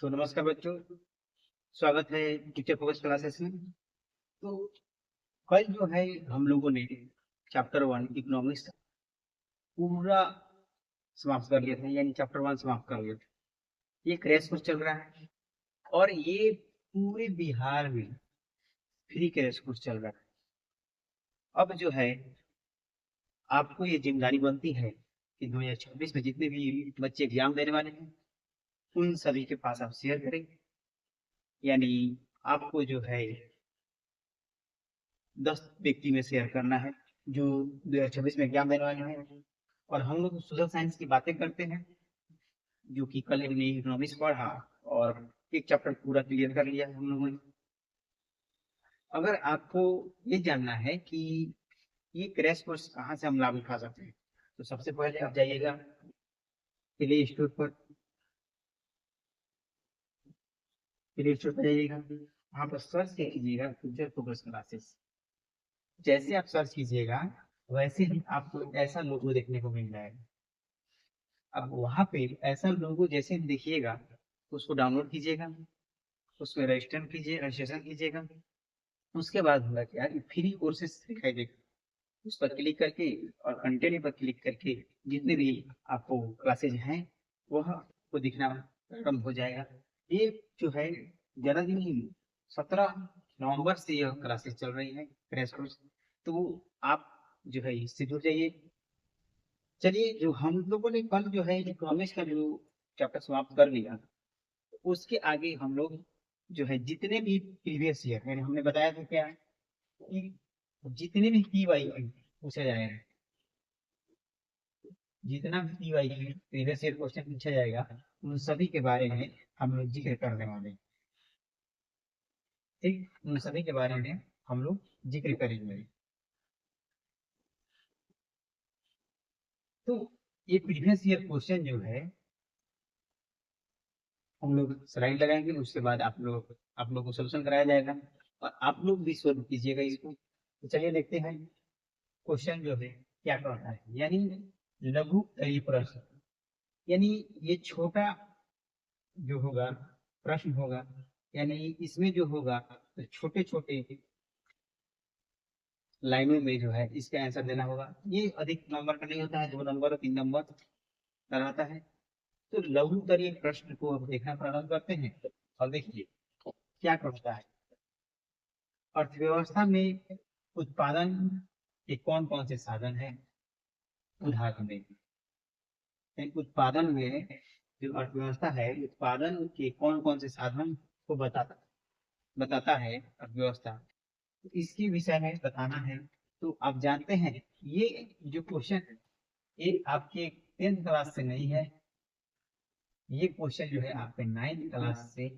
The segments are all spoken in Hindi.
तो नमस्कार बच्चों, स्वागत है टीचर फोकस क्लासेस में। तो कल जो है हम लोगों ने चैप्टर 1 इकोनॉमिक्स पूरा समाप्त कर लिया था, यानी चैप्टर 1 समाप्त कर लिया था। ये क्रैश कोर्स चल रहा है और ये पूरे बिहार में फ्री क्रैश कोर्स चल रहा है। अब जो है आपको ये जिम्मेदारी बनती है कि 2026 में जितने भी बच्चे एग्जाम देने वाले हैं उन सभी के पास आप शेयर करें। यानी आपको जो है 10 व्यक्ति में शेयर करना है जो 2026 में एग्जाम देने वाले हैं। और हम लोग सोशल साइंस की बातें करते हैं, जो कि कल हमने इकोनॉमिक्स पढ़ा और एक चैप्टर पूरा क्लियर कर लिया है हम लोगों ने। अगर आपको ये जानना है कि ये क्रैश कोर्स कहाँ से हम लाभ उठा सकते हैं, तो सबसे पहले आप जाइएगा प्ले स्टोर पर। प्ले स्टोर पर जाइएगा, वहाँ पर सर्च कीजिएगा फ्यूचर फोकस क्लासेस। जैसे आप सर्च कीजिएगा वैसे ही आपको ऐसा लोगो देखने को मिल जाएगा। अब वहां पे ऐसा लोगो जैसे देखिएगा तो उसको डाउनलोड कीजिएगा, उसमें रजिस्ट्रेशन कीजिएगा। उसके बाद होगा क्या कि फ्री कोर्सेस दिखाई देगा, उस पर क्लिक करके और कंटिन्यू पर क्लिक करके जितने भी आपको क्लासेज हैं वह आपको दिखना प्रारंभ हो जाएगा। ये जो है ज्यादा दिन नहीं, 17 नवंबर से यह क्लासेस चल रही है क्रैश कोर्स। तो आप जो है इससे जुड़ जाइए। चलिए, जो हम लोगों ने कल जो है इकोनॉमिक्स का जो चैप्टर समाप्त कर लिया, उसके आगे हम लोग जो है जितने भी प्रीवियस ईयर, यानी हमने बताया था क्या कि जितने भी PY पूछा जाएगा, जितना भी PY प्रीवियस ईयर क्वेश्चन पूछा जाएगा उन सभी के बारे में हम लोग जिक्र करने वाले हैं। ठीक, उन सभी के बारे में हम लोग जिक्र करेंगे। तो ये प्रीवियस ईयर क्वेश्चन जो है हम लोग स्लाइड लगाएंगे, उसके बाद आप लोग को सोल्यूशन कराया जाएगा और आप लोग भी सॉल्व कीजिएगा इसको। तो चलिए देखते हैं क्वेश्चन जो है क्या कहता है। यानी लघु कई प्रश्न, यानी ये छोटा जो होगा प्रश्न होगा, यानी इसमें जो होगा तो छोटे छोटे लाइनों में जो है इसका आंसर देना होगा। ये अधिक नंबर का नहीं होता है, 2 नंबर 3 नंबर का रहता है। तो लघु करीय प्रश्न को अब देखना प्रारंभ करते हैं और देखिए क्या कहता है। अर्थव्यवस्था में उत्पादन के कौन कौन से साधन हैं, उदाहरण दें। उत्पादन में जो अर्थव्यवस्था है, उत्पादन के कौन कौन से साधन को बताता है अर्थव्यवस्था, तो इसके विषय में बताना है। तो आप जानते हैं ये जो क्वेश्चन है ये आपके 10th क्लास से नहीं है, ये क्वेश्चन जो है आपके 9th क्लास से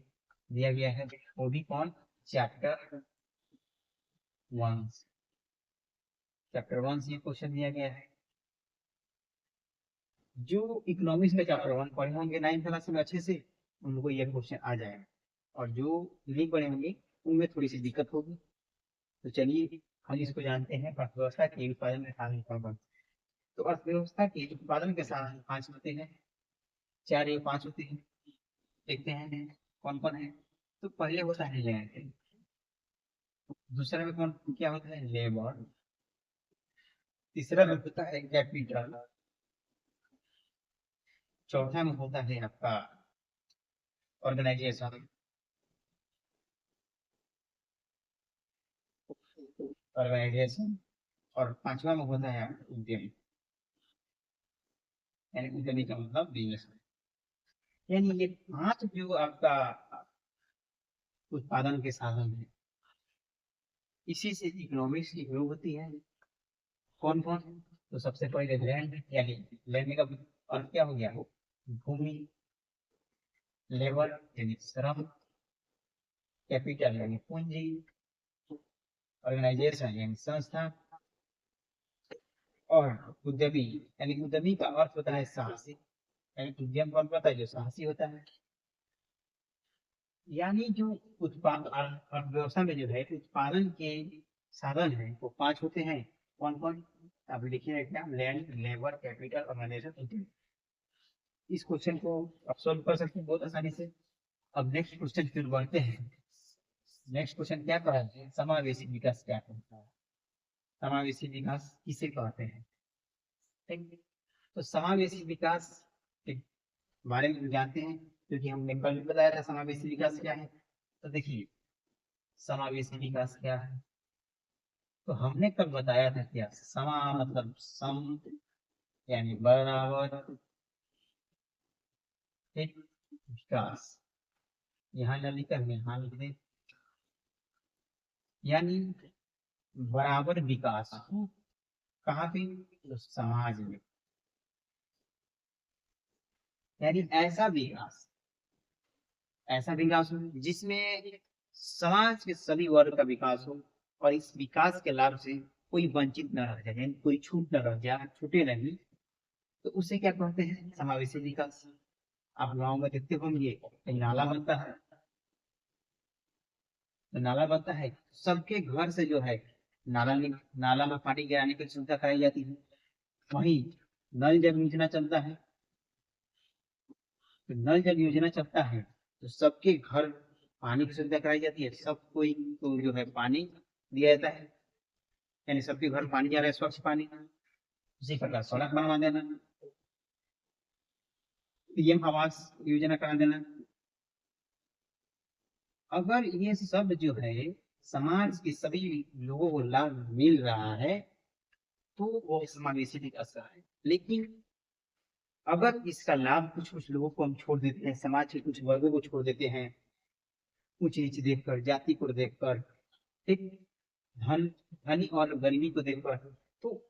दिया गया है। वो भी कौन, चैप्टर 1, चैप्टर 1 से ये क्वेश्चन दिया गया है। जो इकोनॉमिक्स में चैप्टर 1 पढ़े होंगे 9th क्लास में अच्छे से, उनको ये क्वेश्चन आ जाएगा। और जो नहीं पढ़े होंगे उनमें थोड़ी सी दिक्कत होगी। तो चलिए हम इसको जानते हैं, अर्थव्यवस्था के उत्पादन के साधन कौन कौन। तो अर्थव्यवस्था के उत्पादन के साधन 5 होते हैं, 4 या 5 होते हैं। देखते हैं कौन कौन है। तो पहले होता है लैंड, दूसरा में कौन क्या होता है, लेबर। तीसरा में होता है कैपिटल। चौथा में होता है आपका ऑर्गेनाइजेशन। ऑर्गेनाइजेशन और पांचवा में होता है उद्यम, यानी उद्यमी का मतलब बिजनेस। यानी ये 5 जो आपका उत्पादन के साधन है, इसी से इकोनॉमिक्स की ग्रो होती है। कौन कौन, तो सबसे पहले लैंड, यानी लैंड का अर्थ क्या हो गया, भूमि। लेबर यानी श्रम। कैपिटल यानी पूंजी। ऑर्गेनाइजेशन यानी संस्था। और उद्यमी, यानी उद्यमी का अर्थ होता है साहसी, यानी उद्यम कौन होता है, जो साहसी होता है। यानी जो उत्पाद अर्थव्यवस्था में जो है उत्पादन के साधन है वो 5 होते हैं। कौन कौन, आप लिखिए क्या, लैंड, लेबर, कैपिटल, ऑर्गेनाइजेशन, उद्यम। इस क्वेश्चन को आप सॉल्व कर सकते हैं बहुत आसानी से। अब नेक्स्ट क्वेश्चन फिर बढ़ते हैं। नेक्स्ट क्वेश्चन क्या कह रहे हैं, समावेशी विकास क्या कहता है, समावेशी विकास किसे कहते हैं। ठीक, तो समावेशी विकास के बारे में जानते हैं, क्योंकि हमने कल भी बताया था समावेशी विकास क्या है। तो देखिए समावेशी विकास क्या है, तो हमने कल बताया था क्या, समा मतलब सम यानी बराबर, ठीक, विकास, यहाँ न लिखा है यहाँ लिख दे, यानी बराबर विकास हो कहाँ पे, तो समाज में, यानी ऐसा विकास हो जिसमें समाज के सभी वर्ग का विकास हो, और इस विकास के लाभ से कोई वंचित न रह जाए, यानी कोई छूट न रह जाए, छूटे नहीं, तो उसे क्या कहते हैं, समावेशी विकास। आप गाँव में देखते होंगे कहीं नाला बनता है, तो नाला बनता है, सबके घर से जो है नाला में पानी गिराने की सुविधा कराई जाती है। वहीं नल जल योजना चलता है, तो नल जल योजना चलता है तो सबके घर पानी की सुविधा कराई जाती है, सब कोई को जो है पानी दिया जाता है, यानी सबके घर पानी जा रहा है, स्वच्छ पानी। उसी प्रकार सड़क बनवा देना, पीएम आवास योजना करा देना। अगर ये सब जो है समाज के सभी लोगों को लाभ मिल रहा है तो वो समावेशी विकास का है। लेकिन अगर इसका लाभ कुछ कुछ लोगों को हम छोड़ देते हैं, समाज के कुछ वर्गों को छोड़ देते हैं, ऊंच नीच देखकर, जाति को देखकर, ठीक, धन धनी और गरीबी को देखकर, तो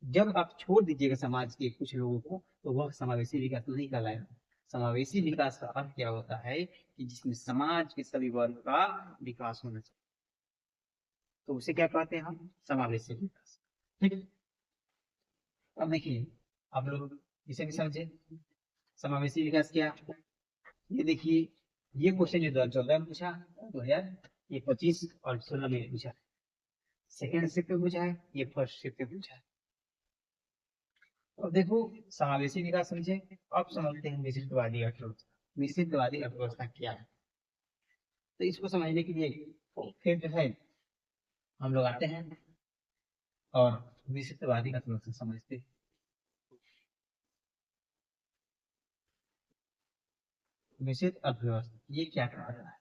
जब आप छोड़ दीजिएगा समाज के कुछ लोगों को तो वह समावेशी विकास नहीं कहलाएगा। समावेशी विकास का अर्थ क्या होता है कि जिसमें समाज के सभी वर्ग का विकास होना चाहिए, तो उसे क्या कहते हैं हम, समावेशी विकास। ठीक है, अब देखिए आप लोग इसे भी समझे समावेशी विकास क्या। ये देखिए ये क्वेश्चन जो 2014 में पूछा, 2025 और 16 में पूछा, सेकेंड शिफ्ट में पूछा है, ये फर्स्ट शिफ्ट में पूछा है। अब देखो समावेशी विकास समझे, अब समझते हैं मिश्रितवादी अर्थव्यवस्था। मिश्रितवादी अर्थव्यवस्था क्या है, तो इसको समझने के लिए फिर जो है हम लोग आते हैं और मिश्रितवादी अर्थव्यवस्था समझते हैं। मिश्रित अर्थव्यवस्था ये क्या कहता है,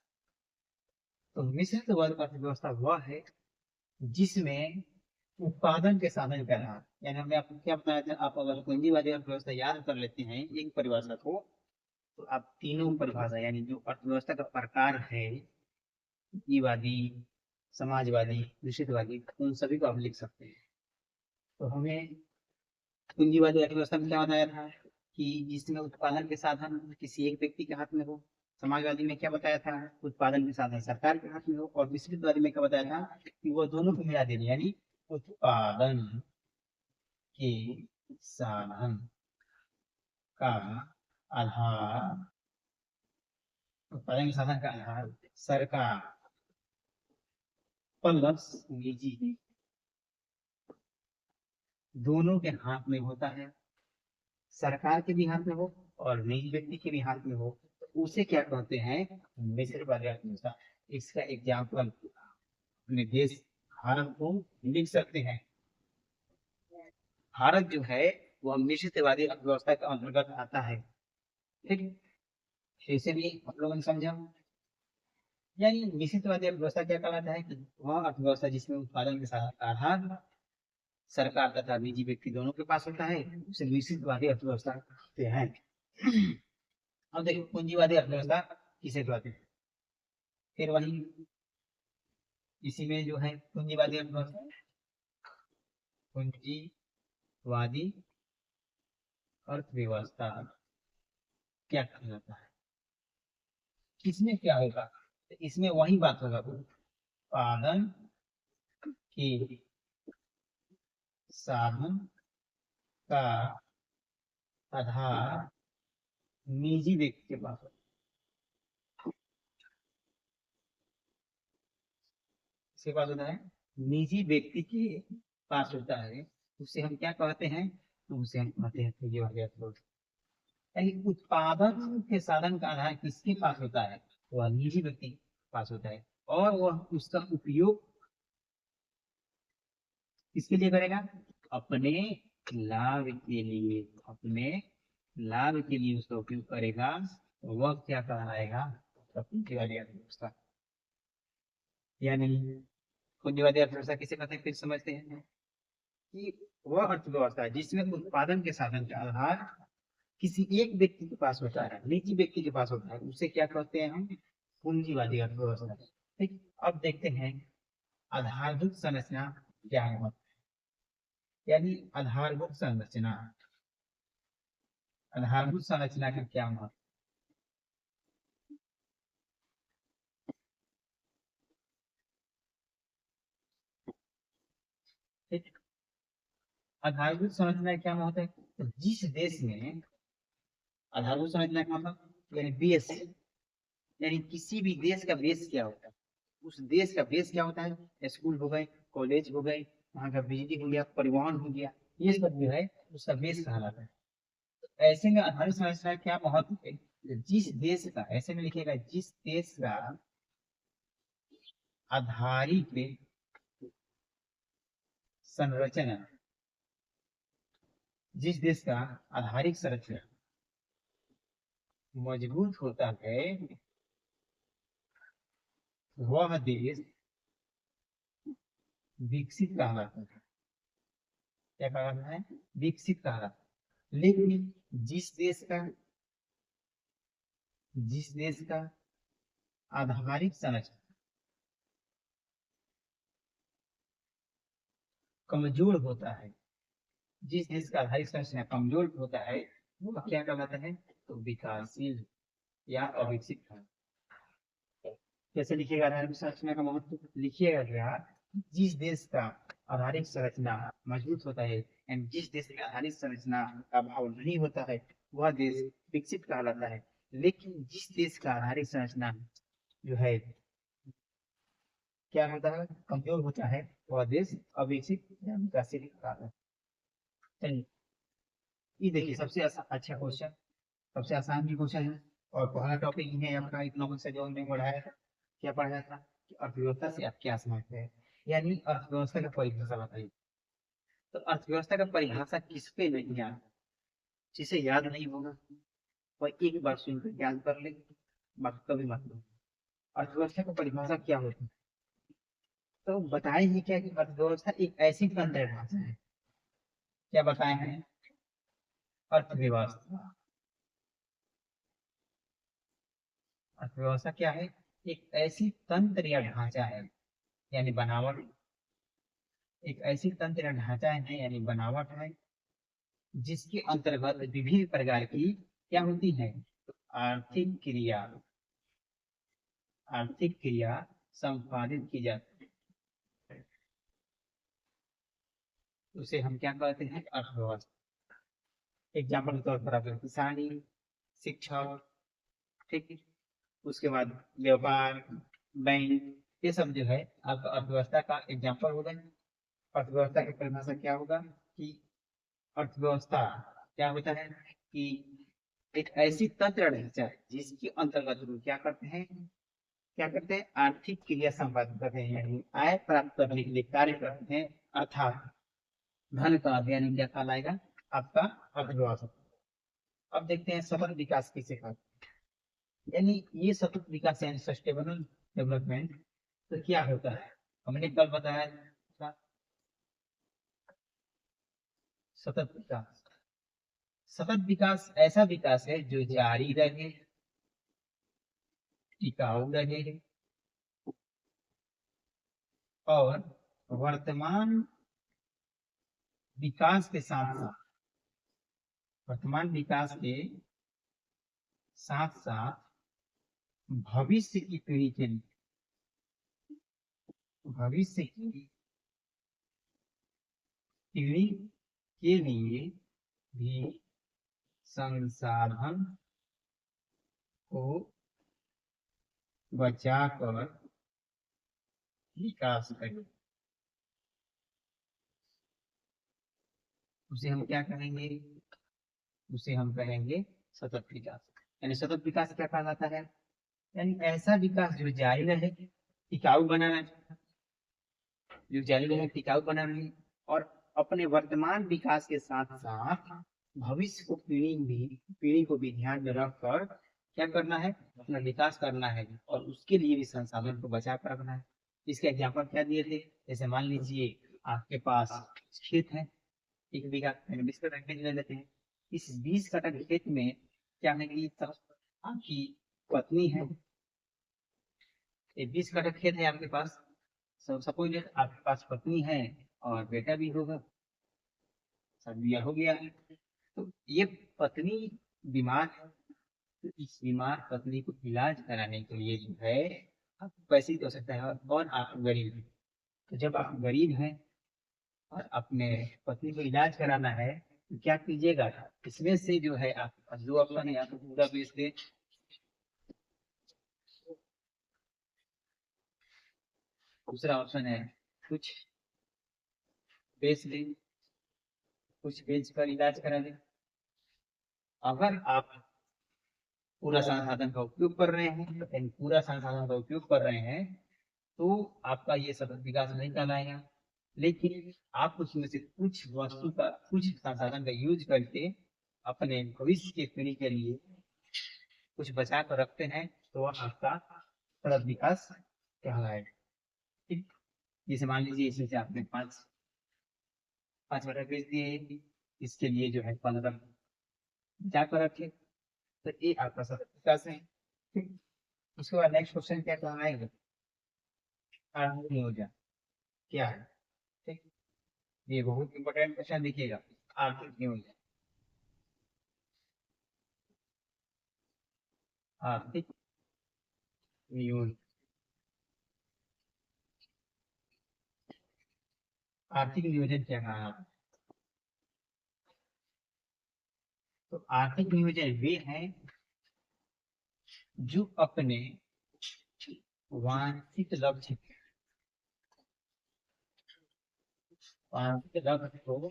तो मिश्रितवादी अर्थव्यवस्था वह है जिसमें उत्पादन के साधन का रहा, यानी हमने आपको क्या बताया था, आप अगर पूंजीवादी अर्थव्यवस्था याद कर लेते हैं एक परिभाषा को, तो आप तीनों परिभाषा यानी जो अर्थव्यवस्था का प्रकार है, पूंजीवादी, समाजवादी, निषेधवादी, उन सभी को आप लिख सकते हैं। तो हमें पूंजीवादी अर्थव्यवस्था में क्या बताया था कि जिसमें उत्पादन के साधन किसी एक व्यक्ति के हाथ में हो, समाजवादी में क्या बताया था, उत्पादन के साधन सरकार के हाथ में हो, और मिश्रितवादी में क्या बताया था कि वो दोनों को मिला देने, यानी उत्पादन के साधन का आधार, उत्पादन के साधन का आधार सरकार प्लस निजी, दोनों के हाथ में होता है, सरकार के भी हाथ में हो और निजी व्यक्ति के भी हाथ में हो, तो उसे क्या कहते हैं, मिश्रितवादी अर्थव्यवस्था। इसका एग्जाम्पल अपने देश भारत को लिख सकते हैं। भारत जो है वह मिश्रितवादी अर्थव्यवस्था के अंतर्गत आता है। ठीक, इसे भी आप लोगों ने समझा, यानी मिश्रितवादी अर्थव्यवस्था क्या कहलाता है कि वह अर्थव्यवस्था जिसमें उत्पादन के साथ आधार सरकार तथा निजी व्यक्ति दोनों के पास होता है, उसे मिश्रितवादी अर्थव्यवस्था कहते हैं। अब देखो पूंजीवादी अर्थव्यवस्था किसे कहते हैं, फिर वही इसी में जो है पूंजीवादी अर्थव्यवस्था, पूंजीवादी अर्थव्यवस्था क्या कहलाता है, किसमें क्या होगा, तो इसमें वही बात होगा, उत्पादन के साधन का आधार निजी व्यक्ति के पास, इसके पास होता है, निजी व्यक्ति के पास होता है, उसे हम क्या कहते हैं, तो उसे हम कहते हैं पूंजीवादी अर्थव्यवस्था। यानी उत्पादन के साधन का आधार किसके पास होता है, वह निजी व्यक्ति के पास होता है, और वह उसका उपयोग किसके लिए करेगा? अपने लाभ के लिए, अपने लाभ के लिए उसका उपयोग करेगा। वह क्या कहलाएगा? पूंजीवादी अर्थव्यवस्था। यानी पूंजीवादी अर्थव्यवस्था किसे कहते हैं, फिर समझते हैं कि वह अर्थव्यवस्था है जिसमें उत्पादन के साधन का आधार किसी एक व्यक्ति के पास होता है, निजी व्यक्ति के पास होता है, उसे क्या कहते हैं हम? पूंजीवादी अर्थव्यवस्था। ठीक, अब देखते हैं आधारभूत संरचना क्या है। यानी आधारभूत संरचना, आधारभूत संरचना का क्या महत्व? ठीक, आधारभूत संरचना का क्या महत्व है? तो जिस देश में आधारभूत संरचना का मतलब यानी बेस, यानी किसी भी देश का बेस क्या होता है? उस देश का बेस क्या होता है? स्कूल हो गए, कॉलेज हो गए, वहाँ का बिजली हो गया, परिवहन हो गया, ये सब जो है उसका बेस कहलाता है। तो ऐसे में आधारभूत संरचना का क्या महत्व है? जिस देश का, ऐसे में लिखिएगा, जिस देश का आधारित संरचना, जिस देश का आधारिक संरचना मजबूत होता है, वह देश विकसित कहलाता है। क्या कहलाता है? विकसित कहलाता है। लेकिन जिस देश का आधारिक संरचना कमजोर होता है, जिस देश का आधारिक संरचना कमजोर होता है, वो क्या कहलाता है? तो विकासशील या अविकसित है। कैसे लिखिएगा आधारिक संरचना का महत्व? लिखिएगा क्या? जिस देश का आधारिक संरचना मजबूत होता है एंड जिस देश में आधारिक संरचना का अभाव नहीं होता है, वह देश विकसित कहलाता है। लेकिन जिस देश का आधारिक संरचना जो है क्या होता है? कमजोर होता है, वह देश अविकसित या विकासशील कहलाता है। चलिए, ये देखिए सबसे अच्छा क्वेश्चन, सबसे आसान भी क्वेश्चन है, और पहला टॉपिक है आपका इकोनॉमिक्स से जो हमने पढ़ाया था। क्या पढ़ाया था? कि अर्थव्यवस्था से आप क्या समझते हैं, यानी अर्थव्यवस्था का परिभाषा बताइए। तो अर्थव्यवस्था का परिभाषा किस पे नहीं आता, जिसे याद नहीं होगा वह एक बार सुनकर याद कर ले, बाकी कभी मत लो। अर्थव्यवस्था का परिभाषा क्या होती है? तो बताए ही क्या कि अर्थव्यवस्था एक ऐसी परिभाषा है। क्या बताए हैं? अर्थव्यवस्था, अर्थव्यवस्था क्या है? एक ऐसी तंत्र या ढांचा है, यानी बनावट, एक ऐसी तंत्र या ढांचा है यानी बनावट है, जिसके अंतर्गत विभिन्न प्रकार की क्या होती है? आर्थिक क्रिया, आर्थिक क्रिया संपादित की जाती है। उसे हम क्या कहते हैं? अर्थव्यवस्था। एग्जाम्पल के तौर पर आप किसानी, शिक्षा, ठीक है, उसके बाद व्यापार, बैंक, ये सब जो है आपका अर्थव्यवस्था का एग्जाम्पल हो गए। अर्थव्यवस्था की परिभाषा क्या होगा कि अर्थव्यवस्था क्या होता है कि एक ऐसी तंत्र ढांचा है जिसके अंतर्गत लोग क्या करते हैं? क्या करते हैं? आर्थिक क्रिया संपादित करते हैं, यानी आय प्राप्त करने के लिए कार्य करते हैं, अर्थात धन का यानी क्या कहलाएगा? आपका अर्थव्यवस्था। अब देखते हैं सतत विकास किसे कहते हैं, यानी ये सतत विकास यानी सस्टेनेबल डेवलपमेंट तो क्या होता है? हमने कल बताया था, सतत विकास, सतत विकास ऐसा विकास है जो जारी रहे, टिकाऊ रहे, और वर्तमान विकास के साथ साथ, वर्तमान विकास के साथ साथ भविष्य की पीढ़ी के लिए, भविष्य की पीढ़ी के लिए भी संसाधन को बचाकर विकास करें। उसे हम क्या कहेंगे? उसे हम कहेंगे सतत विकास। यानी सतत विकास क्या कहलाता है? यानी ऐसा विकास जो जारी रहे, टिकाऊ बना रहे, जो जारी रहे टिकाऊ बना रहे, और अपने वर्तमान विकास के साथ साथ भविष्य को पीढ़ी को भी ध्यान में रखकर क्या करना है, अपना विकास करना है, और उसके लिए भी संसाधन को बचा कर रखना है। इसके एग्जाम्पल क्या दिए थे, जैसे मान लीजिए आपके पास खेत है, 1 बीघा 20 कट्ठा खेत ले लेते हैं। इस 20 कट्ठा खेत में क्या है कि सब आपकी पत्नी है, ये 20 कट्ठा खेत है आपके पास, सपोज आपके पास पत्नी है और बेटा भी होगा, शादी हो गया है। तो ये पत्नी बीमार है, तो इस बीमार पत्नी को इलाज कराने के लिए जो है आपको पैसे की आवश्यकता है, और आप गरीब हैं। तो जब आप गरीब हैं और अपने पत्नी को इलाज कराना है, तो क्या कीजिएगा, इसमें से जो है आपके पास दो ऑप्शन है, या तो पूरा बेच दे, दूसरा ऑप्शन है कुछ बेच दे, कुछ बेच कर इलाज करा दे। अगर आप पूरा संसाधन का उपयोग कर रहे हैं, यानी पूरा संसाधन का उपयोग कर रहे हैं, तो आपका ये सतत विकास नहीं कहलाएगा। लेकिन आप उसमें से कुछ वस्तु का, कुछ संसाधन का यूज करके अपने भविष्य की पीढ़ी के लिए कुछ बचा कर रखते हैं, तो वह आपका सतत विकास कहलाएगा। ठीक, जैसे मान लीजिए इसमें से आपने 5 बटा बेच दिए, इसके लिए जो है 15 बचा कर रखे, तो ये आपका सतत विकास है। ठीक, उसके बाद नेक्स्ट क्वेश्चन क्या कहलाएगा, आर्थिक नियोजन क्या है। ठीक, ये बहुत इंपॉर्टेंट क्वेश्चन देखिएगा, आर्थिक नियोजन। आर्थिक नियोजन, आर्थिक नियोजन क्या कहा। तो आर्थिक नियोजन वे हैं जो अपने वांछित लक्ष्य वांछित लक्ष्य को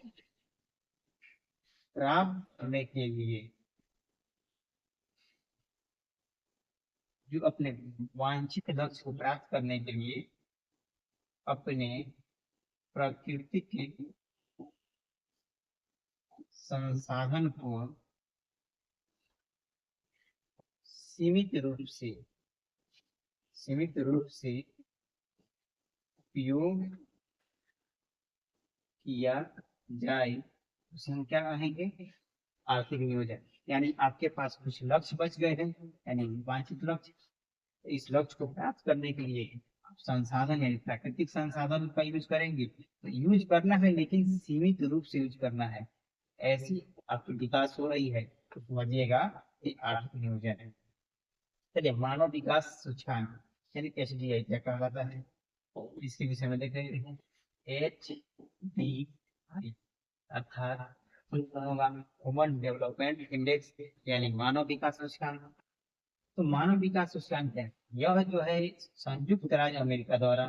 प्राप्त करने के लिए, जो अपने वांछित लक्ष्य को प्राप्त करने के लिए अपने प्रकृति के संसाधन को सीमित रूप से उपयोग किया जाए, उसे हम क्या कहेंगे, आर्थिक नियोजन। यानी आपके पास कुछ लक्ष्य बच गए हैं, यानी वांछित लक्ष्य, इस लक्ष्य को प्राप्त करने के लिए आप संसाधन यानी प्राकृतिक संसाधन का यूज करेंगे, तो यूज करना है लेकिन सीमित रूप से यूज करना है, ऐसी आपकी विकास हो रही है, तो समझिएगा ये आर्थिक नियोजन है। चलिए, मानव विकास सूचकांक यानी HDI क्या कहलाता है, इसके विषय में देख रहे हैं। HDI अर्थात ह्यूमन डेवलपमेंट इंडेक्स, यानी मानव विकास सूचकांक। तो मानव विकास सूचकांक क्या है, यह जो है संयुक्त राज्य अमेरिका द्वारा,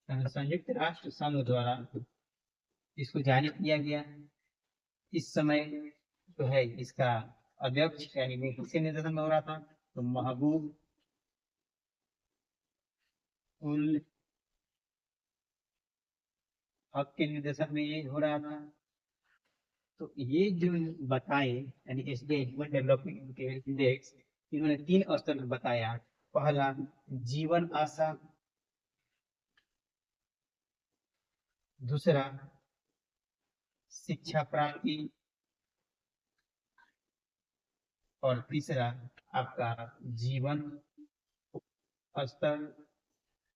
संयुक्त राष्ट्र संघ द्वारा इसको जारी किया गया। इस समय जो है इसका अध्यक्ष यानी वो किसके नेतृत्व में हो रहा था, तो महबूब उल हक के निर्देशन में ये हो रहा था। तो ये जो बताए यानी एसडीआई ह्यूमन डेवलपमेंट इंडेक्स, इन्होंने 3 स्तर में बताया। पहला जीवन आशा, दूसरा शिक्षा प्राप्ति, और तीसरा आपका जीवन स्तर।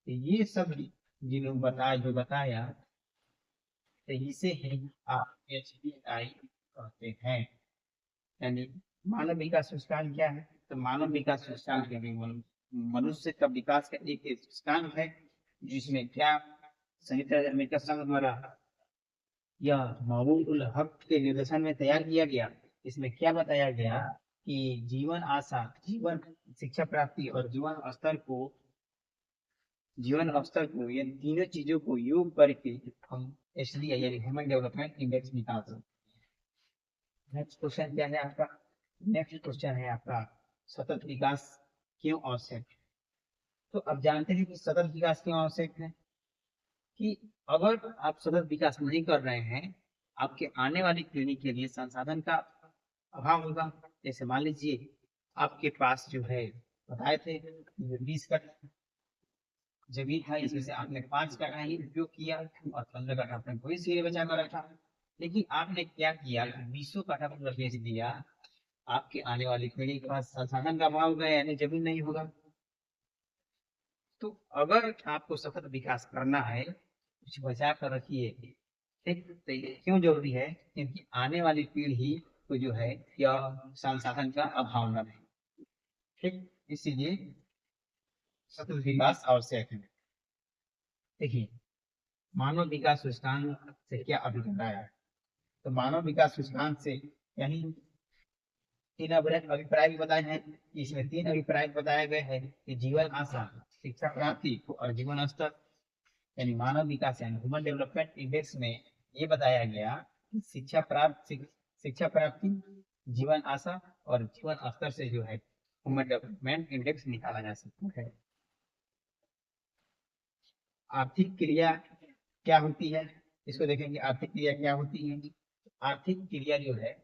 ये सब जिन्होंने बताया, तो इसे ही आप HDI कहते हैं। यानी मानव विकास सूचकांक क्या है, तो मानव विकास सूचकांक यानी मनुष्य का विकास का एक सूचकांक है, जिसमें क्या संयुक्त राज्य अमेरिका संघ द्वारा यह महबूब उल हक के निर्देशन में तैयार किया गया। इसमें क्या बताया गया कि जीवन आशा, जीवन शिक्षा प्राप्ति और जीवन स्तर को ये तीनों चीजों को योग करके हम HDI यानी ह्यूमन डेवलपमेंट इंडेक्स निकाल सकते हैं। नेक्स्ट क्वेश्चन क्या है आपका, नेक्स्ट क्वेश्चन है आपका सतत विकास क्यों आवश्यक है। तो अब जानते हैं कि सतत विकास क्यों आवश्यक है। कि अगर आप सतत विकास नहीं कर रहे हैं, आपके आने वाली पीढ़ी के लिए संसाधन का अभाव होगा। जैसे मान लीजिए आपके पास जो है बताए थे 20 कट्ठा जमीन है, इसमें से आपने 5 कट्ठा ही उपयोग किया और 15 कट्ठा आपने भविष्य के लिए बचा कर रखा। लेकिन आपने क्या किया कि 20 कट्ठा पूरा बेच दिया। आपके आने वाली पीढ़ी के पास संसाधन का अभाव होगा, यानी जमीन नहीं होगा। तो अगर आपको सतत विकास करना है, कुछ बचा कर रखिए। ठीक, तो ये क्यों जरूरी है, क्योंकि आने वाली पीढ़ी को जो है यह संसाधन का अभाव न रहे। ठीक, इसीलिए सतत विकास आवश्यक है। देखिए, मानव विकास सूचकांक से क्या अभिप्राय है। तो मानव विकास सूचकांक से यानी तीन अभिप्राय भी बताए हैं। इसमें 3 अभिप्राय बताए गए हैं कि जीवन आशा, शिक्षा प्राप्ति और जीवन स्तर। यानी मानव विकास यानी ह्यूमन डेवलपमेंट इंडेक्स में ये बताया गया कि शिक्षा प्राप्ति, जीवन आशा और जीवन स्तर से जो है ह्यूमन डेवलपमेंट इंडेक्स निकाला जा सकता है। आर्थिक क्रिया क्या होती है, इसको देखेंगे। आर्थिक क्रिया क्या होती है। आर्थिक क्रिया जो है,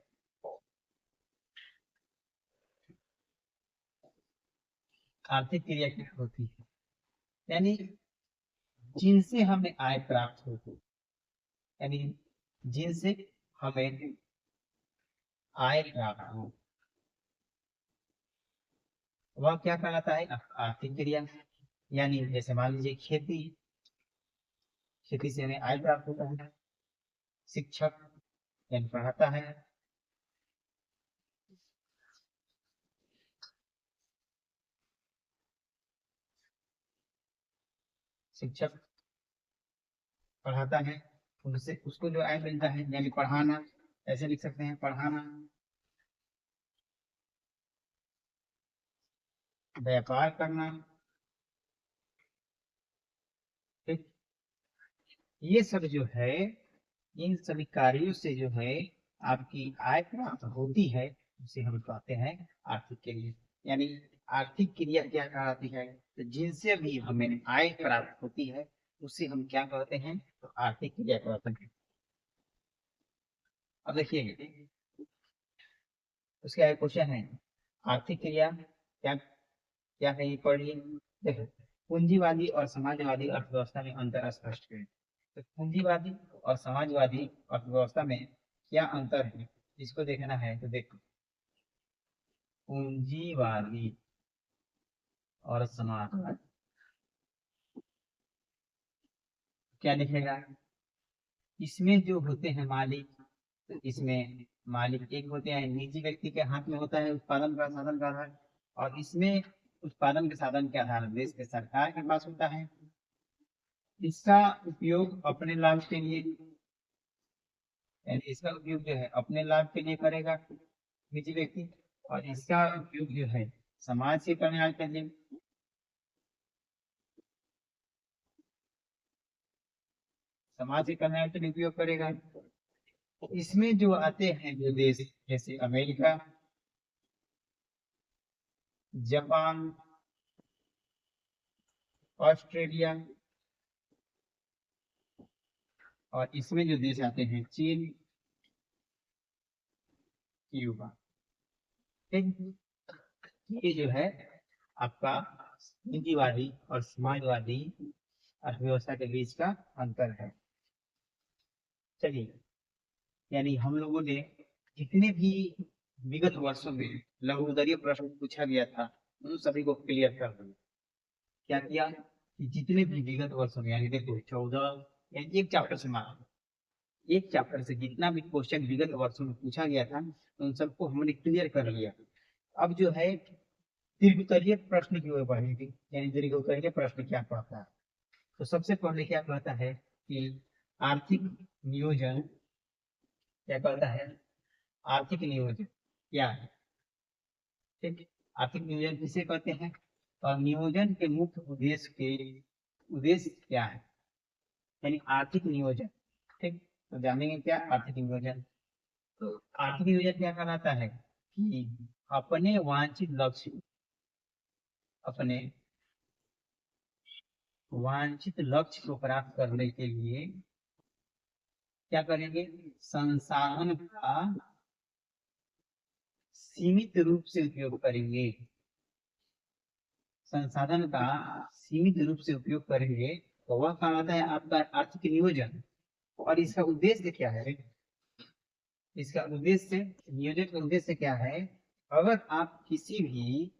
आर्थिक क्रिया क्या होती है, यानी जिनसे हमें आय प्राप्त हो, यानी जिनसे हमें आय प्राप्त हो, वह क्या कहलाता है, आर्थिक क्रिया। यानी जैसे मान लीजिए खेती, खेती से हमें आय प्राप्त होता है। शिक्षक यानी पढ़ाता है। शिक्षक पढ़ाता है, उनसे उसको जो आय मिलता है, यानी पढ़ाना, ऐसे लिख सकते हैं, पढ़ाना। व्यापार करना। ठीक, ये सब जो है, इन सभी कार्यों से जो है आपकी आय प्राप्त होती है, उसे हम कहते हैं आर्थिक क्रिया। यानी आर्थिक क्रिया क्या कहलाती है, तो जिनसे भी हमें आय प्राप्त होती है उसे हम क्या कहते हैं, तो आर्थिक क्रिया कहते हैं। अब देखिए, उसके आगे क्वेश्चन है, आर्थिक क्रिया क्या क्या है, ये पढ़िए। देखो, पूंजीवादी और समाजवादी अर्थव्यवस्था में अंतर स्पष्ट करें। तो पूंजीवादी और समाजवादी अर्थव्यवस्था में क्या अंतर है, इसको देखना है। तो देखो, पूंजीवादी और समाजवादी क्या लिखेगा। इसमें जो होते हैं मालिक, तो इसमें मालिक एक होते हैं, निजी व्यक्ति के हाथ में होता है उत्पादन का साधन का आधार। और इसमें उत्पादन के साधन के आधार देश के सरकार के पास होता है। इसका उपयोग अपने लाभ के लिए, यानी इसका उपयोग जो है अपने लाभ के लिए करेगा निजी व्यक्ति। और इसका उपयोग जो है समाज के कल्याण के लिए। समाज के कल्याण के लिए उपयोग करेगा। इसमें जो आते हैं जो देश, जैसे अमेरिका, जापान, ऑस्ट्रेलिया, और इसमें जो देश आते हैं चीन, क्यूबा। ठीक, ये जो है आपका पूंजीवादी और समाजवादी अर्थव्यवस्था के बीच का अंतर है। चलिए, यानी हम लोगों ने जितने भी विगत वर्षों में लघु उत्तरीय प्रश्न पूछा गया था, उन सभी को क्लियर कर दिया। क्या किया कि जितने भी विगत वर्षों में, यानी देखो 14, यानी एक चैप्टर से मान, एक चैप्टर से जितना भी क्वेश्चन विगत वर्षों में पूछा गया था, उन सबको हमने क्लियर कर लिया। अब जो है दीर्घ उत्तरीय प्रश्न की ओर बढ़ेगी। यानी दीर्घ उत्तरीय प्रश्न क्या कहता है, तो सबसे पहले क्या कहता है कि आर्थिक नियोजन, क्या कहता है, आर्थिक नियोजन क्या है। ठीक, आर्थिक नियोजन किसे कहते हैं, और नियोजन के मुख्य उद्देश्य क्या है, यानी आर्थिक नियोजन। ठीक, तो जानेंगे क्या आर्थिक नियोजन। तो आर्थिक नियोजन क्या कहलाता है कि अपने वांछित लक्ष्य अपने वांछित लक्ष्य को प्राप्त करने के लिए क्या करेंगे, संसाधन का सीमित रूप से उपयोग करेंगे। संसाधन का सीमित रूप से उपयोग करेंगे तो वह कहलाता है आपका आर्थिक नियोजन। और इसका उद्देश्य क्या है, इसका उद्देश्य, नियोजन का उद्देश्य क्या है, अगर आप किसी भी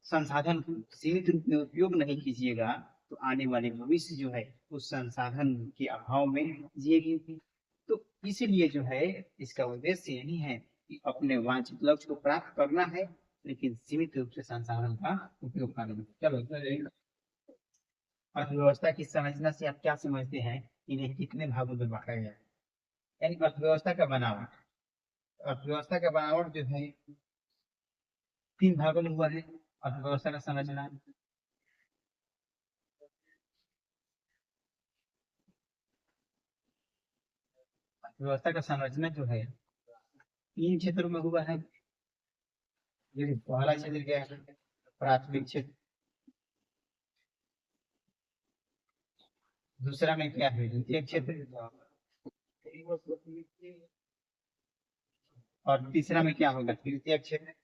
संसाधन को सीमित रूप में उपयोग नहीं कीजिएगा तो आने वाले भविष्य जो है उस संसाधन के अभाव में जिएगी। तो इसलिए जो है इसका उद्देश्य यही है कि अपने वांछित लक्ष्य को प्राप्त करना है लेकिन सीमित रूप से संसाधन का उपयोग करना है। चलो, अर्थव्यवस्था की संरचना से आप क्या समझते हैं, इन्हें कितने भागों में बांटा गया है? यानी अर्थव्यवस्था का बनावट, अर्थव्यवस्था का बनावट जो है 3 भागों में हुआ है। अर्थव्यवस्था का संरचना, अर्थव्यवस्था का संरचना जो है 3 क्षेत्रों में हुआ है। जैसे पहला क्षेत्र क्या है, प्राथमिक क्षेत्र। दूसरा में क्या है, द्वितीय क्षेत्र। और तीसरा में क्या होगा, तृतीय क्षेत्र।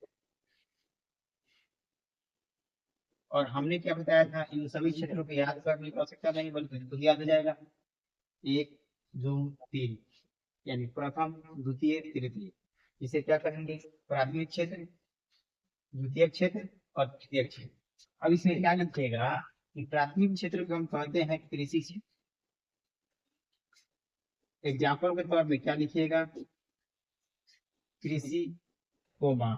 और हमने क्या बताया था, इन सभी क्षेत्रों को याद करने की आवश्यकता नहीं बल्कि खुद याद हो जाएगा। 1 2 3, यानी प्रथम द्वितीय तृतीय। इसे क्या कहेंगे, प्राथमिक क्षेत्र, द्वितीय क्षेत्र और तृतीय क्षेत्र। अब इसमें क्या लिखिएगा कि प्राथमिक क्षेत्र को हम कहते हैं कृषि क्षेत्र। एग्जाम्पल के तौर पे क्या लिखिएगा, कृषि कोमा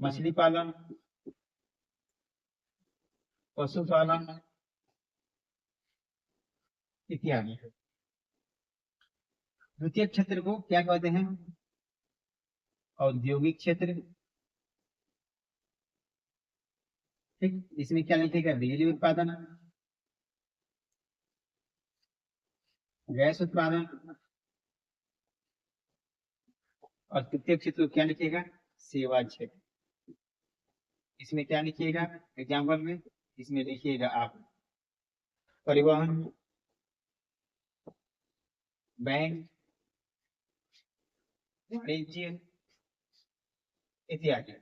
मछली पालन, पशुपालन इत्यादि। द्वितीय क्षेत्र को क्या कहते हैं, औद्योगिक क्षेत्र। ठीक, इसमें क्या लिखेगा, बिजली उत्पादन, गैस उत्पादन। और तृतीय क्षेत्र को क्या लिखेगा, सेवा क्षेत्र। इसमें क्या लिखिएगा, एग्जाम्पल में इसमें लिखिएगा आप परिवहन, बैंक, वाणिज्य इत्यादि।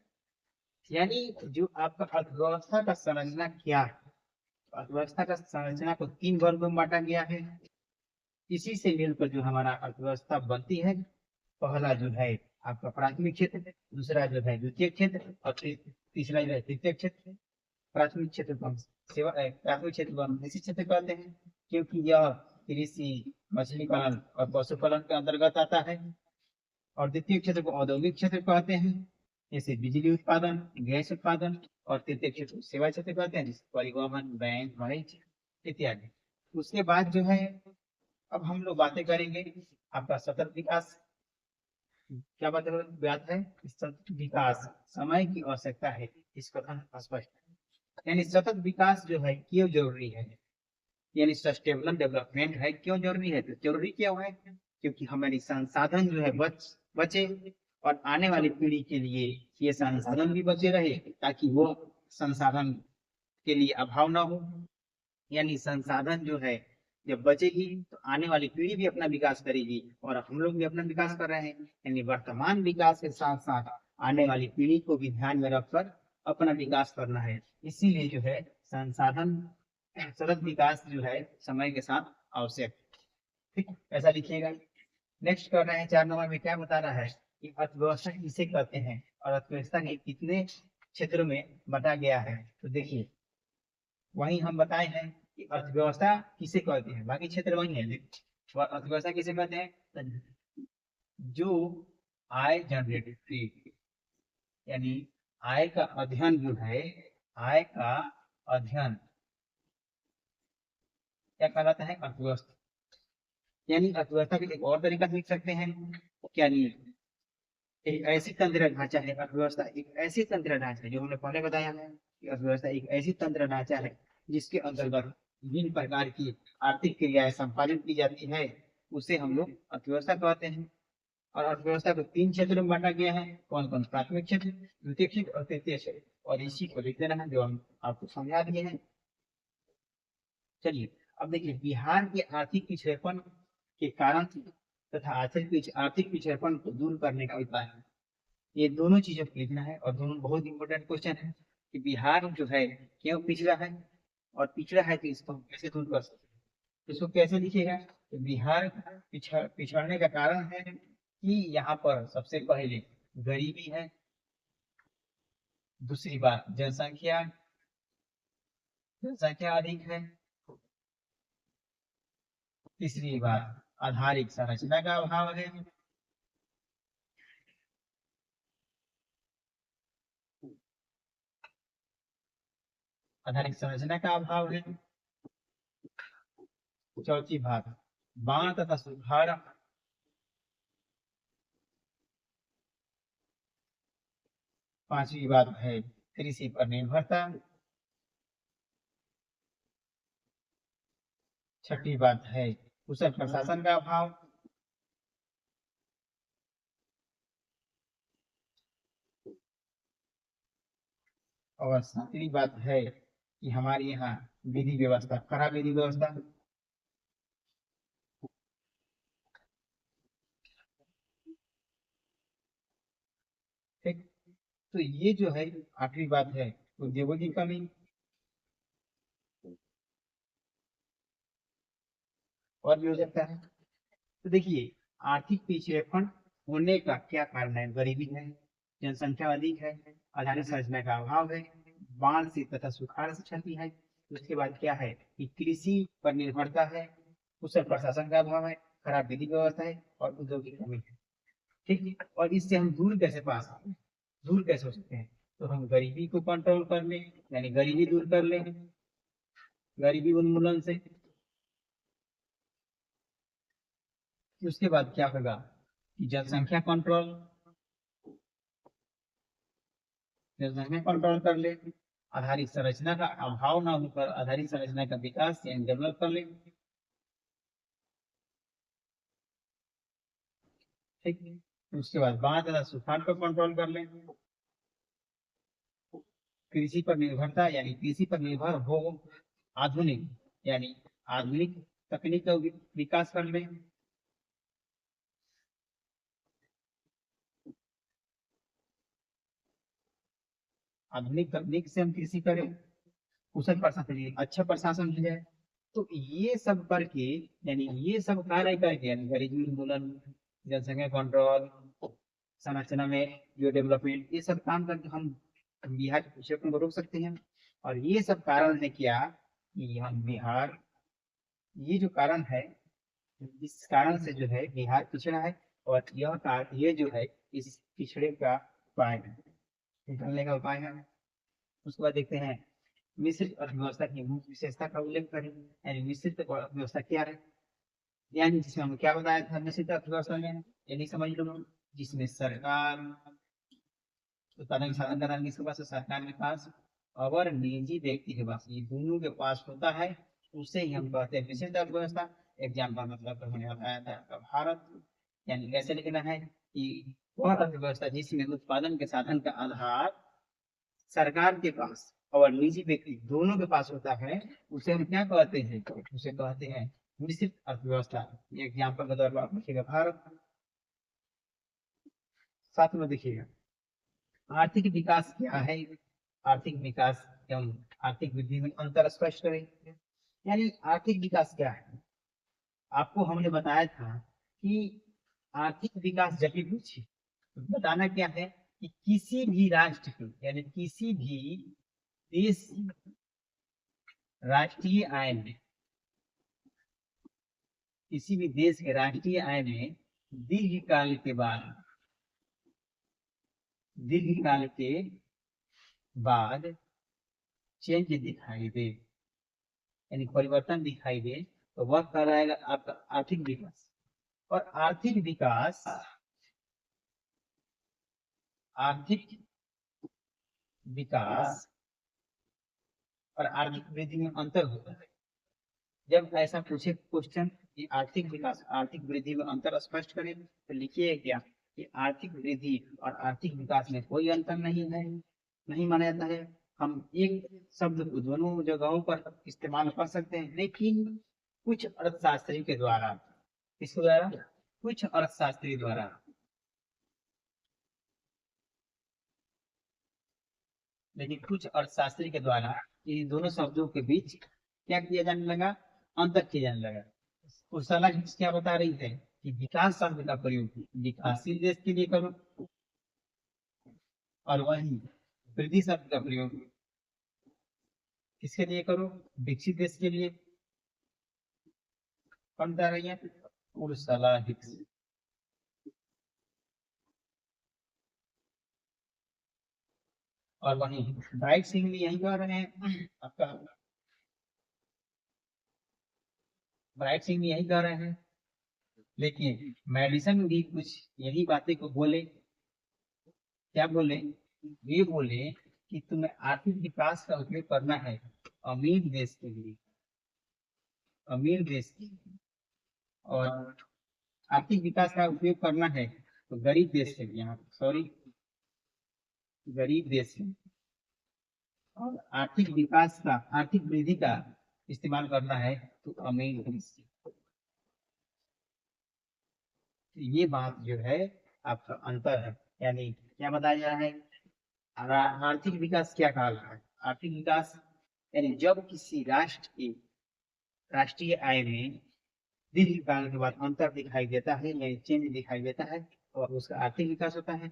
यानी जो आपका अर्थव्यवस्था का संरचना क्या है, अर्थव्यवस्था का संरचना को 3 वर्गों में बांटा गया है। इसी से मिलकर जो हमारा अर्थव्यवस्था बनती है, पहला जो है आपका प्राथमिक क्षेत्र, दूसरा जो है द्वितीय क्षेत्र और तीसरा जो है तृतीय क्षेत्र। प्राथमिक क्षेत्र को हम प्राथमिक क्षेत्र को हम कृषि क्षेत्र कहते हैं क्योंकि यह कृषि, मछली पालन और पशुपालन के अंतर्गत आता है। और द्वितीय क्षेत्र को औद्योगिक क्षेत्र कहते हैं, जैसे बिजली उत्पादन, गैस उत्पादन। और तृतीय क्षेत्र को सेवा क्षेत्र कहते हैं, जैसे परिवहन, बैंक, वाणिज्य इत्यादि। उसके बाद जो है अब हम लोग बातें करेंगे आपका सतत विकास। क्या बात है, सतत विकास समय की आवश्यकता है, इस कथन स्पष्ट है। यानी सतत विकास जो है क्यों जरूरी है, यानी सस्टेनेबल डेवलपमेंट है क्यों जरूरी है, तो जरूरी क्यों है, क्योंकि हमारी संसाधन जो है बचे और आने वाली पीढ़ी के लिए ये संसाधन भी बचे रहे ताकि वो संसाधन के लिए अभाव ना हो। यानी संसाधन जो है जब बचेगी तो आने वाली पीढ़ी भी अपना विकास करेगी और हम लोग भी अपना विकास कर रहे हैं। यानी वर्तमान विकास के साथ साथ आने वाली पीढ़ी को भी ध्यान में रखकर अपना विकास करना है। इसीलिए जो है संसाधन सतत विकास जो है समय के साथ आवश्यक। ठीक, ऐसा लिखिएगा। नेक्स्ट कर रहे हैं 4 नंबर में, क्या बता रहा है कि अर्थव्यवस्था किसे कहते हैं और अर्थव्यवस्था के कितने क्षेत्रों में बांटा गया है। तो देखिए वही हम बताए हैं कि अर्थव्यवस्था किसे कहते हैं, बाकी क्षेत्र वही है। अर्थव्यवस्था किसे कहते हैं, जो आय जनरेट, यानी आय का अध्ययन जो है, आय का अध्ययन क्या कहलाता है, अर्थव्यवस्था। यानी अर्थव्यवस्था को एक और तरीका से लिख सकते हैं, क्या नहीं, एक ऐसी तंत्र ढांचा है अर्थव्यवस्था, एक ऐसी तंत्र ढांचा है जो हमने पहले बताया है कि अर्थव्यवस्था एक ऐसी तंत्र ढांचा है जिसके अंतर्गत विभिन्न प्रकार की आर्थिक क्रियाएं संपादित की जाती है, उसे हम लोग अर्थव्यवस्था कहते हैं। और अर्थव्यवस्था को 3 क्षेत्रों में बांटा गया है। कौन कौन? प्राथमिक क्षेत्र, द्वितीय क्षेत्र और तृतीय क्षेत्र। और इसी को लिख देना है जो हम आपको समझा दिए हैं। चलिए अब देखिए, बिहार के आर्थिक पिछड़ेपन के कारण तथा आर्थिक पिछड़ेपन को दूर करने का उपाय है। ये दोनों चीजों को लिखना है और दोनों बहुत इंपॉर्टेंट क्वेश्चन है कि बिहार जो है क्यों पिछड़ा है, और पिछड़ा है तो इसको हम कैसे दूर कर सकते हैं। इसको कैसे लिखिएगा? तो बिहार पिछड़ने का कारण है कि यहाँ पर सबसे पहले गरीबी है, दूसरी बात जनसंख्या जनसंख्या अधिक है, तीसरी बात आधारिक संरचना का अभाव है, आधारिक संरचना का अभाव है, चौथी बात बाढ़ तथा सुखाड़, पांचवी बात है कृषि पर निर्भरता, छठी बात है कुशल प्रशासन का अभाव, और सातवीं बात है कि हमारे यहाँ विधि व्यवस्था, खराब विधि व्यवस्था। ठीक, तो ये जो है आखिरी बात है उद्योगों की कमी। और भी हो सकता है। तो देखिए, आर्थिक पिछड़ेपन होने का क्या कारण है? गरीबी है, जनसंख्या अधिक है, आधारिक संरचना का अभाव है, बाढ़ से तथा सुखाड़ से क्षति है। उसके बाद क्या है कि कृषि पर निर्भरता है, कुशल प्रशासन का अभाव है, खराब विधि व्यवस्था है और उद्योग की कमी है। ठीक है, और इससे हम दूर कैसे पा सकते हैं, दूर कैसे हो सकते हैं? तो हम गरीबी को कंट्रोल कर लें, यानी गरीबी दूर कर लें, गरीबी उन्मूलन से। उसके बाद क्या होगा कि जनसंख्या कंट्रोल कर ले, आधारिक संरचना का अभाव ना होकर आधारिक संरचना का विकास यानी डेवलप कर ले। ठीक, उसके बाद बाढ़ तथा सुखाड़ पर कंट्रोल कर ले, कृषि पर निर्भरता यानी कृषि पर निर्भर हो, आधुनिक यानी आधुनिक तकनीक का विकास कर ले, आधुनिक तकनीक से हम कृषि करें, कुशल प्रशासन, अच्छा प्रशासन हो जाए। तो ये सब करके, यानी ये सब कार्य करके, यानी गरीबी उन्मूलन, जनसंख्या कंट्रोल, संरचना में जो डेवलपमेंट, ये सब काम करके हम बिहार के पिछड़ेपन को रोक सकते हैं। और ये सब कारण है क्या कि हम बिहार, ये जो कारण है, इस कारण से जो है बिहार पिछड़ा है। और यह कारण, ये जो है इस पिछड़े का उपाय है, निकलने का उपाय है। उसके बाद देखते हैं मिश्रित अर्थव्यवस्था की मुख्य विशेषता का उल्लेख करें। यानी मिश्रित अर्थव्यवस्था क्या है, यानी जिसमें हम क्या बताया था मिश्रित अर्थव्यवस्था में, यानी समझ लो जिसमें सरकार उत्पादन के साधन कराने किसके पास है? सरकार के पास, और निजी व्यक्ति के पास, ये दोनों के पास होता है, उसे ही हम कहते हैं मिश्रित अर्थव्यवस्था। एग्जाम्पल मतलब हमने बताया था आपका भारत। यानी कैसे लिखना है कि वह अर्थव्यवस्था जिसमें उत्पादन के साधन का आधार सरकार के पास और निजी व्यक्ति दोनों के पास होता है, उसे हम क्या कहते हैं? उसे कहते हैं मिश्रित अर्थव्यवस्था। एग्जाम्पल के तौर पर आप लिखिएगा भारत, साथ में देखिएगा आर्थिक विकास क्या है। आर्थिक विकास एवं आर्थिक वृद्धि में अंतर स्पष्ट करें। यानी आर्थिक विकास क्या है? आपको हमने बताया था कि आर्थिक विकास जब भी पूछे तो बताना क्या है कि किसी भी राष्ट्र की, यानी किसी भी देश राष्ट्रीय आय में, किसी भी देश के राष्ट्रीय आय में दीर्घकाल के बाद दीर्घकाल के बाद चेंज दिखाई दे, यानी परिवर्तन दिखाई दे, तो वह कहलाएगा आपका आर्थिक विकास। और आर्थिक विकास और आर्थिक वृद्धि में अंतर होता है। जब ऐसा पूछे क्वेश्चन कि आर्थिक विकास आर्थिक वृद्धि में अंतर स्पष्ट करें, तो लिखिए क्या कि आर्थिक वृद्धि और आर्थिक विकास में कोई अंतर नहीं है, नहीं माना जाता है। हम एक शब्द को दोनों जगहों पर इस्तेमाल कर सकते हैं, लेकिन कुछ अर्थशास्त्री के द्वारा, किसके द्वारा, कुछ अर्थशास्त्री द्वारा, लेकिन कुछ अर्थशास्त्री के द्वारा इन दोनों शब्दों के बीच क्या किया जाने लगा, अंतर किया जाने लगा। कुशला क्या बता रही है कि विकास शब्द का प्रयोग विकासशील देश के लिए करो, और वही वृद्धि शब्द का प्रयोग किसके लिए करो, विकसित देश के लिए। कौन बता रही है, उर्सला हिक्स। और वही ब्राइट सिंह भी यही कह रहे हैं, आपका ब्राइट सिंह भी यही कह रहे हैं, लेकिन मेडिसन भी कुछ यही बातें को बोले। क्या बोले, ये बोले कि तुम्हें आर्थिक विकास का उपयोग करना है अमीर देश के लिए, अमीर देश के लिए, और आर्थिक विकास का उपयोग करना है तो गरीब देश के लिए, यहाँ सॉरी गरीब देश के लिए, और आर्थिक विकास का आर्थिक वृद्धि का इस्तेमाल करना है तो अमीर देश के। ये बात जो है आपका अंतर है, यानी क्या बताया जा रहा है, आर्थिक विकास क्या कहा रहा है, आर्थिक विकास यानी जब किसी राष्ट्र की राष्ट्रीय आय में दीर्घकाल के बाद अंतर दिखाई देता है, यानी चेंज दिखाई देता है, और उसका आर्थिक विकास होता है।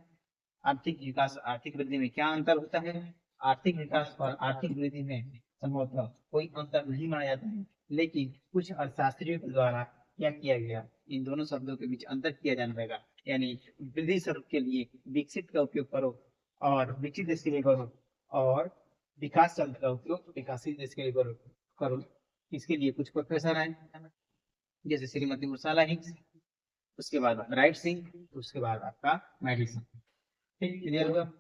आर्थिक विकास आर्थिक वृद्धि में क्या अंतर होता है, आर्थिक विकास और आर्थिक वृद्धि में संभवतः कोई अंतर नहीं माना जाता है, लेकिन कुछ अर्थशास्त्रियों के द्वारा क्या किया गया, इन दोनों शब्दों के बीच अंतर किया जाने लगा, यानी वृद्धि शब्द के लिए विकसित का उपयोग करो और विकसित देश के लिए करो, और विकास शब्द का उपयोग विकासशील देश के लिए करो करो इसके लिए कुछ प्रोफेसर हैं, जैसे श्रीमती उर्सला हिक्स, उसके बाद ब्राइट सिंह, उसके बाद आपका मेडिसन। ठीक, क्लियर हुआ।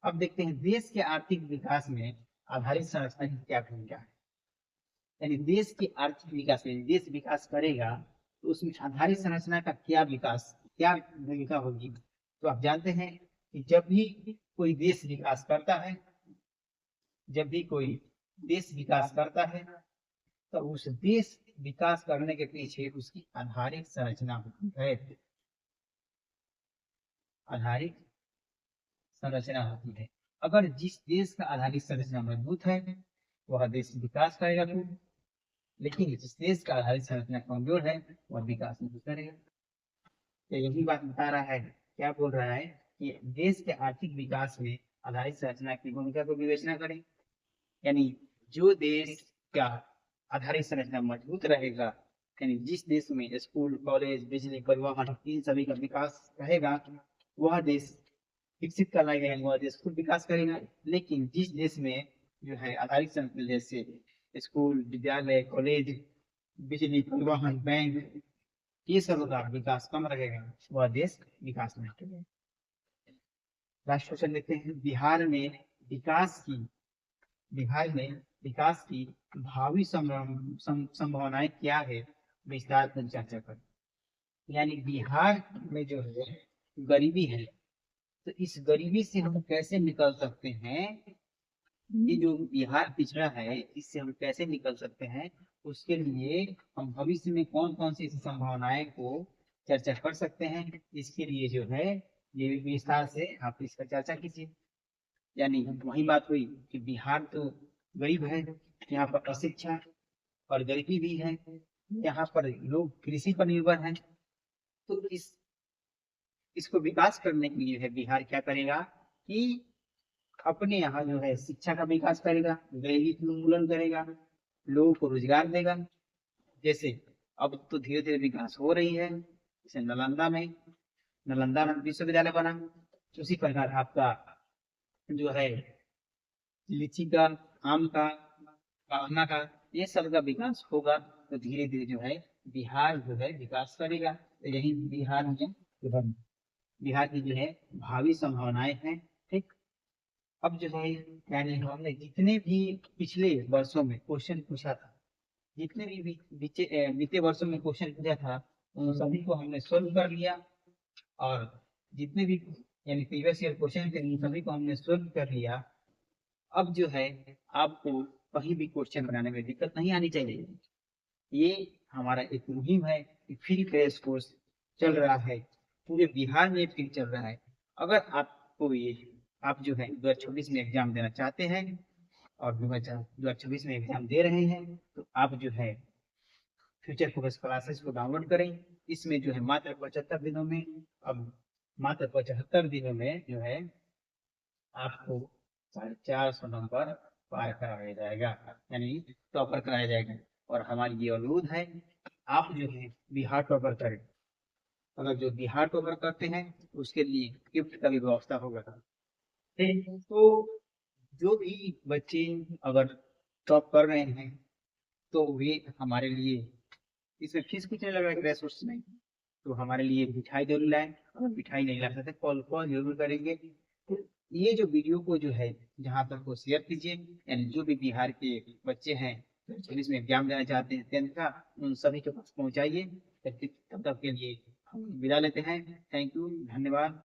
अब देखते हैं देश के आर्थिक विकास में आधारित संरचना की क्या भूमिका है, यानी देश के आर्थिक विकास में, देश विकास करेगा तो उसमें आधारित संरचना का क्या विकास, क्या भूमिका होगी। तो आप जानते हैं कि जब भी कोई देश विकास करता है, जब भी कोई देश विकास करता है तो उस देश विकास करने के पीछे उसकी आधारित संरचना होती है, आधारित संरचना होती है। अगर जिस देश का आधारित संरचना मजबूत है वह देश विकास करेगा खूब, लेकिन जिस देश का आधारित संरचना कमजोर है वह विकास नहीं करेगा। तो यही बात बता रहा है, क्या बोल रहा है कि देश के आर्थिक विकास में आधारित संरचना की भूमिका को विवेचना करें, यानी जो देश का आधारित संरचना मजबूत रहेगा, यानी जिस देश में स्कूल कॉलेज बिजली परिवहन इन सभी का विकास रहेगा वह देश विकसित करवाएगा, यानी वह देश खुद विकास करेगा। लेकिन जिस देश में जो है आधारित संरचना जैसे स्कूल विद्यालय कॉलेज बिजली परिवहन बैंक ये सब का विकास कम रहेगा वह देश विकास नहीं करेगा। लास्ट क्वेश्चन देखते हैं, बिहार में विकास की भावी संभावनाएं क्या है, विस्तार से चर्चा करें। यानी बिहार में जो है गरीबी है, तो इस गरीबी से हम कैसे निकल सकते हैं, ये जो बिहार पिछड़ा है इससे हम कैसे निकल सकते हैं, उसके लिए हम भविष्य में कौन कौन सी संभावनाएं को चर्चा कर सकते हैं, इसके लिए जो है ये विस्तार से आप इसका चर्चा कीजिए। यानी वही बात हुई कि बिहार तो गरीब है, यहाँ पर अशिक्षा और गरीबी भी है, यहाँ पर लोग कृषि पर निर्भर हैं, तो इसको विकास करने के लिए है बिहार क्या करेगा कि अपने यहाँ जो है शिक्षा का विकास करेगा, गरीबी उन्मूलन करेगा, लोगों को रोजगार देगा। जैसे अब तो धीरे धीरे विकास हो रही है, जैसे नालंदा में विश्वविद्यालय बना, उसी प्रकार आपका जो है लीची का आम का गन्ना का ये सब का विकास होगा, तो धीरे धीरे जो है बिहार जो है विकास करेगा। तो यही बिहार में जो है बिहार की जो है भावी संभावनाएं हैं। ठीक, अब जो है यानी हमने जितने भी पिछले वर्षों में क्वेश्चन पूछा था जितने भी बीते वर्षों में क्वेश्चन पूछा था उन सभी को हमने सोल्व कर लिया। और जितने भी यानी प्रीवियस ईयर क्वेश्चन थे उन सभी को हमने सोल्व कर लिया। अब जो है आपको कहीं भी क्वेश्चन बनाने में दिक्कत नहीं आनी चाहिए। ये हमारा एक मुहिम है कि फ्री क्रैश कोर्स चल रहा है, पूरे बिहार में फ्री चल रहा है। अगर आपको ये आप जो है 2026 में एग्जाम देना चाहते हैं और 2026 में एग्जाम दे रहे हैं तो आप जो है फ्यूचर फोकस क्लासेस को डाउनलोड करें। इसमें जो है मात्र 75 दिनों में, अब मात्र 75 दिनों में जो है आपको 450 नंबर पार कराया जाएगा, यानी टॉपर कराया जाएगा। और हमारी ये अनुरोध है आप जो है बिहार टॉपर करें। अगर जो बिहार टॉपर करते हैं उसके लिए गिफ्ट का भी व्यवस्था होगा। ठीक, तो जो भी बच्चे अगर टॉप कर रहे हैं तो वे हमारे लिए, इसमें फीस कुछ नहीं लग रहा है, क्रैश में। तो हमारे लिए मिठाई जरूर लाएं। अगर मिठाई नहीं ला सकते कॉल कॉल जरूर करेंगे। तो ये जो वीडियो को जो है जहाँ तक को शेयर कीजिए, यानी जो भी बिहार के बच्चे हैं पुलिस में एग्जाम देना चाहते हैं 10th का, उन सभी के पास पहुंचाइए। तब तक के लिए हम विदा लेते हैं। थैंक यू, धन्यवाद।